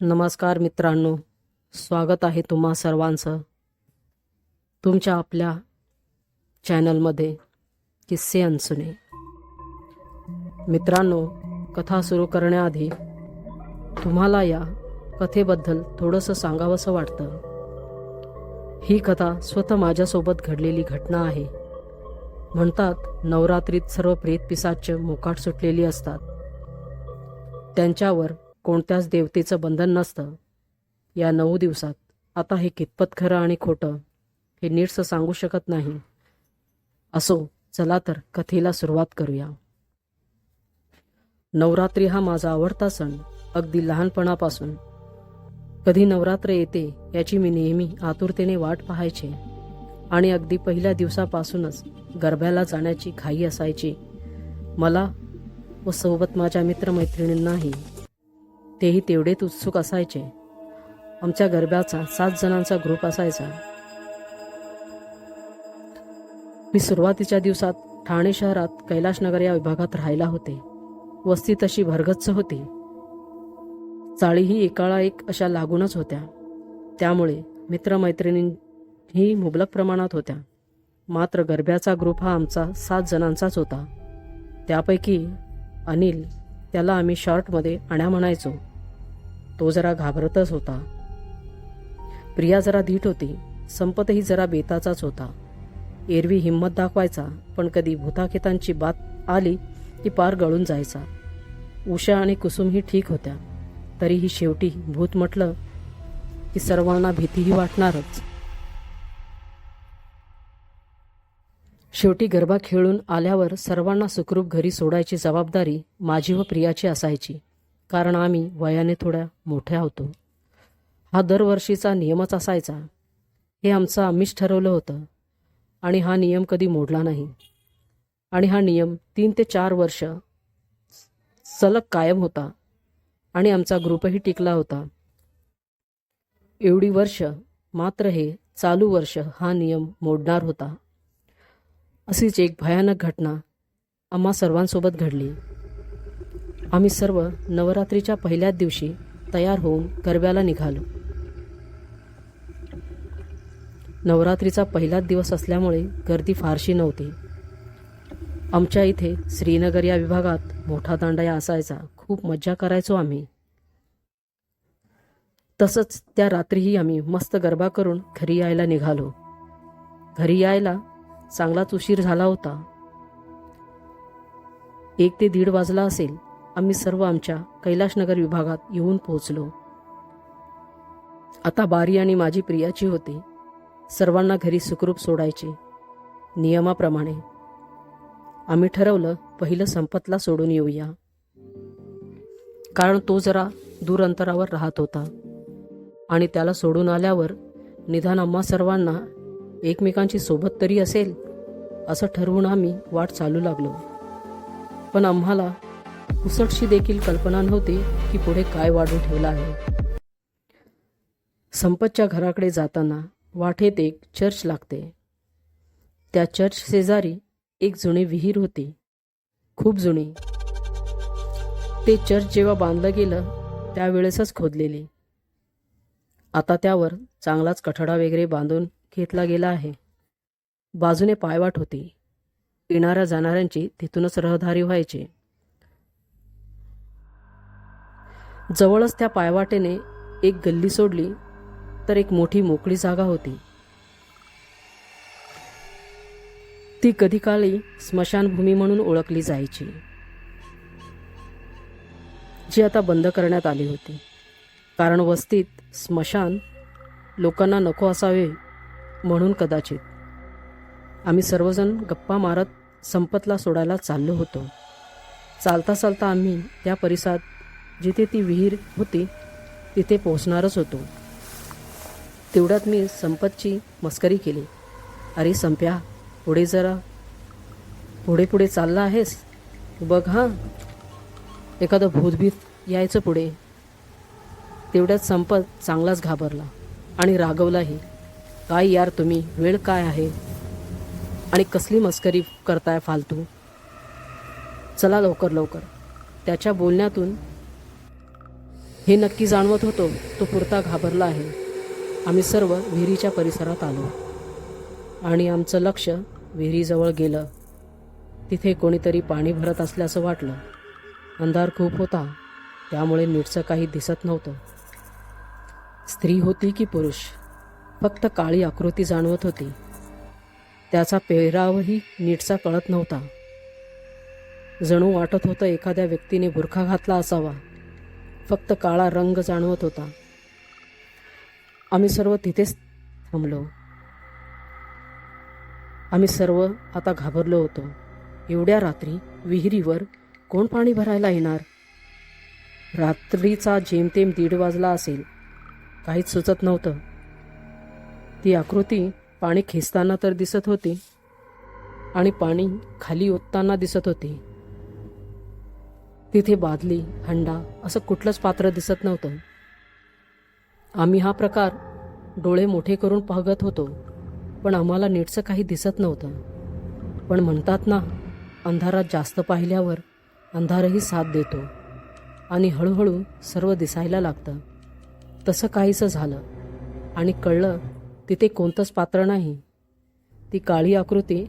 नमस्कार मित्रांनो, स्वागत आहे तुम्हा सर्वांचं तुमच्या आपल्या चॅनलमध्ये किस्से अनसुने. मित्रांनो, कथा सुरू करण्याआधी तुम्हाला या कथेबद्दल थोडंसं सांगावंसं वाटतं. ही कथा स्वतः माझ्यासोबत घडलेली घटना आहे. म्हणतात नवरात्रीत सर्व प्रेतपिशाच मोकाट सुटलेली असतात. त्यांच्यावर कोणत्याच देवतेचं बंधन नसतं. या 9 दिवसात आता हे कितपत खरं आणि खोटं हे नीटसं सांगू शकत नाही. असो, चला तर कथेला सुरुवात करूया. नवरात्री हा माझा आवडता सण. अगदी लहानपणापासून कधी नवरात्र येते याची मी नेहमी आतुरतेने वाट पाहायचे आणि अगदी पहिल्या दिवसापासूनच गरब्याला जाण्याची घाई असायची. मला व सोबत माझ्या मित्रमैत्रिणींनाही. तेही तेवढेच उत्सुक असायचे. आमच्या गरब्याचा 7 जणांचा ग्रुप असायचा. मी सुरुवातीच्या दिवसात ठाणे शहरात कैलाशनगर या विभागात राहायला होते. वस्ती तशी भरगच्च होती. चाळीही एकाला एक अशा लागूनच होत्या. त्यामुळे मित्रमैत्रिणीही मुबलक प्रमाणात होत्या. मात्र गरब्याचा ग्रुप हा आमचा 7 जणांचाच होता. त्यापैकी अनिल, त्याला आम्ही शॉर्टमध्ये आण्या म्हणायचो, तो जरा घाबरतच होता. प्रिया जरा धीट होती. संपतही जरा बेताचाच होता. एरवी हिंमत दाखवायचा, पण कधी भूताखेतांची बात आली की पार गळून जायचा. उषा आणि कुसुम ही ठीक होत्या. तरीही शेवटी भूत म्हटलं की सर्वांना भीतीही वाटणारच. शेवटी गरबा खेळून आल्यावर सर्वांना सुखरूप घरी सोडायची जबाबदारी माझी व प्रियाची असायची. कारण आम्ही वयाने थोड्या मोठ्या होतो. हा दरवर्षीचा नियमच असायचा. हे आमचं आम्हीच ठरवलं होतं आणि हा नियम कधी मोडला नाही. आणि हा नियम 3 ते 4 वर्ष सलग कायम होता आणि आमचा ग्रुपही टिकला होता. एवढी वर्ष. मात्र हे चालू वर्ष हा नियम मोडणार होता. अशीच एक भयानक घटना आम्हा सर्वांसोबत घडली. आम्ही सर्व नवरात्रीच्या पहिल्याच दिवशी तयार होऊन गरब्याला निघालो. नवरात्रीचा पहिलाच दिवस असल्यामुळे गर्दी फारशी नव्हती. आमच्या इथे श्रीनगर या विभागात मोठा दांडा असायचा. खूप मज्जा करायचो आम्ही. तसंच त्या रात्रीही आम्ही मस्त गरबा करून घरी यायला निघालो. घरी यायला चांगलाच उशीर झाला होता. 1 ते 1:30 वाजला असेल. आम्ही सर्व आमच्या कैलाशनगर विभागात येऊन पोहोचलो. आता बारी आणि माझी प्रियाची होती. सर्वांना घरी सुखरूप सोडायचे. नियमाप्रमाणे आम्ही ठरवलं पहिलं संपतला सोडून येऊया, कारण तो जरा दूर अंतरावर राहत होता आणि त्याला सोडून आल्यावर निदान आम्हा सर्वांना एकमेकांची सोबत तरी असेल असं ठरवून आम्ही वाट चालू लागलो. पण आम्हाला पुसटशी देखील कल्पना नव्हती की पुढे काय वाढून ठेवलं आहे. संपतच्या घराकडे जाताना वाटेत एक चर्च लागते. त्या चर्च शेजारी एक जुनी विहीर होती, खूप जुनी. ते चर्च जेव्हा बांधलं गेलं त्यावेळेसच खोदलेली. आता त्यावर चांगलाच कठडा वगैरे बांधून घेतला गेला आहे. बाजूने पायवाट होती. येणाऱ्या जाणाऱ्यांची तिथूनच रहदारी व्हायची. जवळच त्या पायवाटेने एक गल्ली सोडली तर एक मोठी मोकळी जागा होती. ती कधी काळी स्मशानभूमी म्हणून ओळखली जायची, जी आता बंद करण्यात आली होती. कारण वस्तीत स्मशान लोकांना नको असावे म्हणून कदाचित. आम्ही सर्वजण गप्पा मारत संपतला सोडायला चाललो होतो. चालता चालता आम्ही त्या परिसरात जिथे ती विहीर होती तिथे पोहोचणारच होतो. तेवढ्यात मी संपतची मस्करी केली. अरे संप्या, पुढे जरा पुढे चालला आहेस, बघ हां. एखादं भूतभीत यायचं पुढे. तेवढ्यात संपत चांगलाच घाबरला आणि रागवलाही. काय यार तुम्ही, वेळ काय आहे आणि कसली मस्करी करताय फालतू. चला लवकर लवकर. त्याच्या बोलण्यातून हे नक्की जाणवत होतो तो पुरता घाबरला आहे. आम्ही सर्व विहिरीच्या परिसरात आलो आणि आमचं लक्ष विहिरीजवळ गेलं. तिथे कोणीतरी पाणी भरत असल्याचं वाटलं. अंधार खूप होता त्यामुळे नीटचं काही दिसत नव्हतं. स्त्री होती की पुरुष, फक्त काळी आकृती जाणवत होती. त्याचा पेहरावही नीटचा कळत नव्हता. जणू वाटत होतं एखाद्या व्यक्तीने बुरखा घातला असावा. फक्त काळा रंग जाणवत होता. आम्ही सर्व तिथेच थांबलो. आम्ही सर्व आता घाबरलो होतो. एवढ्या रात्री विहिरीवर कोण पाणी भरायला येणार? रात्रीचा जेमतेम 1:30 वाजला असेल. काहीच सुचत नव्हतं. ती आकृती पाणी खेचताना तर दिसत होती आणि पाणी खाली ओतताना दिसत होती. तिथे बादली, हंडा असं कुठलंच पात्र दिसत नव्हतं. आम्ही हा प्रकार डोळे मोठे करून पाहत होतो, पण आम्हाला नीटचं काही दिसत नव्हतं. पण म्हणतात ना, अंधारात जास्त पाहिल्यावर अंधारही साथ देतो आणि हळूहळू सर्व दिसायला लागतं. तसं काहीसं झालं आणि कळलं तिथे कोणतंच पात्र नाही. ती काळी आकृती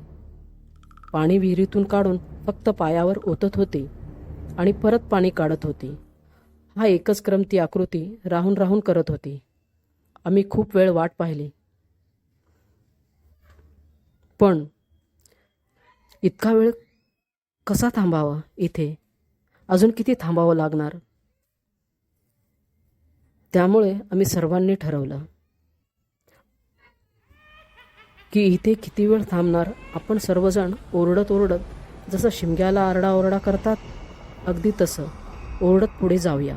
पाणी विहिरीतून काढून फक्त पायावर ओतत होती आणि परत पाणी काढत होती. हा एकच क्रम ती आकृती राहून राहून करत होती. आम्ही खूप वेळ वाट पाहिली, पण इतका वेळ कसा थांबावा? इथे अजून किती थांबावं लागणार? त्यामुळे आम्ही सर्वांनी ठरवलं की इथे किती वेळ थांबणार. आपण सर्वजण ओरडत ओरडत जसं शिमग्याला आरडाओरडा करतात, अगदी तसं ओरडत पुढे जाऊया.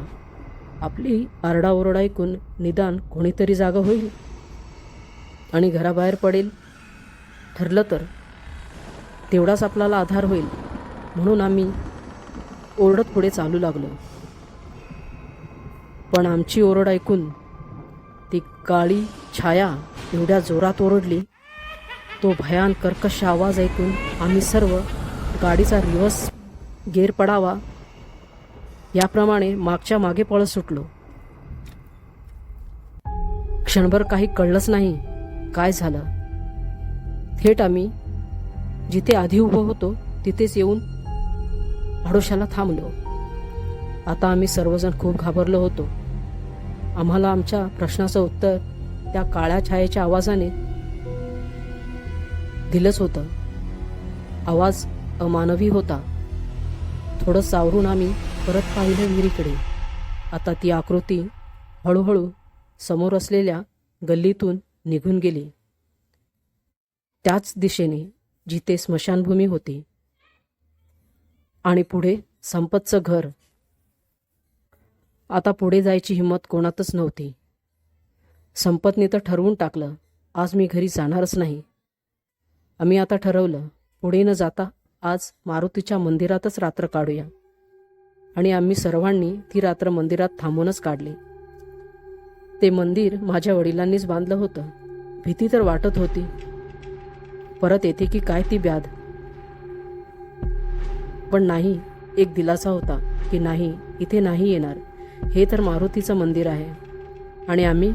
आपली आरडाओरडा ऐकून निदान कोणीतरी जागा होईल आणि घराबाहेर पडेल. ठरलं तर तेवढाच आपल्याला आधार होईल. म्हणून आम्ही ओरडत पुढे चालू लागलो. पण आमची ओरड ऐकून ती काळी छाया एवढ्या जोरात ओरडली. तो भयान कर्कश आवाज ऐकून आम्ही सर्व गाडीचा रिव्हर्स गेअर पडावा याप्रमाणे मागच्या मागे पळत सुटलो. क्षणभर काही कळलंच नाही काय झालं. थेट आम्ही जिथे आधी उभं होतो तिथेच येऊन आडोशाला थांबलो. आता आम्ही सर्वजण खूप घाबरलो होतो. आम्हाला आमच्या प्रश्नाचं उत्तर त्या काळ्या छायेच्या आवाजाने दिलंच होतं. आवाज अमानवी होता. थोडं सावरून आम्ही परत पाहिलं विहिरीकडे. आता ती आकृती हळूहळू समोर असलेल्या गल्लीतून निघून गेली, त्याच दिशेने जिथे स्मशानभूमी होती. आणि पुढे संपतचं घर. आता पुढे जायची हिंमत कोणातच नव्हती. संपतने तर ठरवून टाकलं, आज मी घरी जाणारच नाही. आम्ही आता ठरवलं, पुढे न जाता आज मारुतीच्या मंदिरातच रात्र काढूया. आणि आम्ही सर्वांनी ती रात्र मंदिरात थांबूनच काढली. ते मंदिर माझ्या वडिलांनीच बांधलं होतं. भीती तर वाटत होती, परत येते की काय ती व्याध. पण नाही, एक दिलासा होता की नाही, इथे नाही येणार. हे तर मारुतीचं मंदिर आहे. आणि आम्ही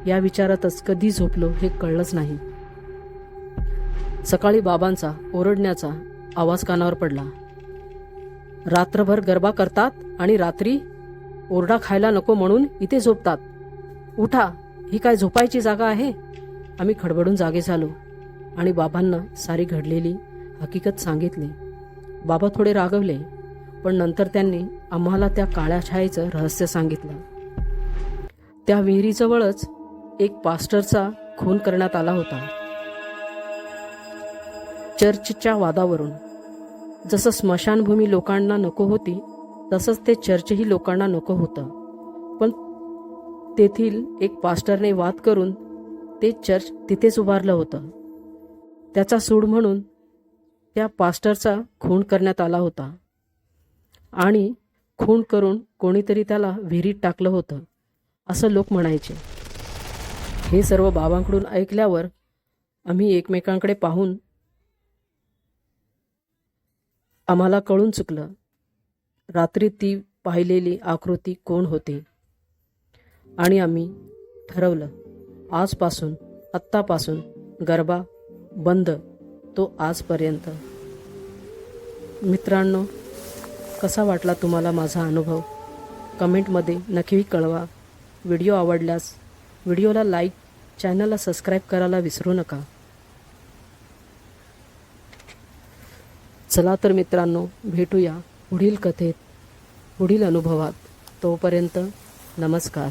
या विचारातच कधी झोपलो हे कळलंच नाही. सकाळी बाबांचा ओरडण्याचा आवाज कानावर पडला. रात्रभर गरबा करतात आणि रात्री ओरडा खायला नको म्हणून इथे झोपतात. उठा, ही काय झोपायची जागा आहे? आम्ही खडबडून जागे झालो आणि बाबांना सारी घडलेली हकीकत सांगितली. बाबा थोडे रागवले, पण नंतर त्यांनी आम्हाला त्या काळ्या छायेचं रहस्य सांगितलं. त्या विहिरीजवळच एक पास्टरचा खून करण्यात आला होता. चर्चच्या वादावरून. जसं स्मशानभूमी लोकांना नको होती, तसंच ते चर्चही लोकांना नको होतं. पण तेथील एक पास्टरने वाद करून ते चर्च तिथेच उभारलं होतं. त्याचा सूड म्हणून त्या पास्टरचा खून करण्यात आला होता. आणि खून करून कोणीतरी त्याला विहिरीत टाकलं होतं असं लोक म्हणायचे. हे सर्व बाबांकडून ऐकल्यावर आम्ही एकमेकांकडे पाहून आम्हाला कळून चुकलं रात्री ती पाहिलेली आकृती कोण होती. आणि आम्ही ठरवलं आजपासून आत्तापासून गरबा बंद तो आजपर्यंत. मित्रांनो, कसा वाटला तुम्हाला माझा अनुभव कमेंटमध्ये नक्की कळवा. व्हिडिओ आवडल्यास व्हिडिओला लाईक, चॅनलला सबस्क्राईब करायला विसरू नका. चला तर मित्रांनो, भेटूया पुढील कथेत, पुढील अनुभवात. तोपर्यंत नमस्कार.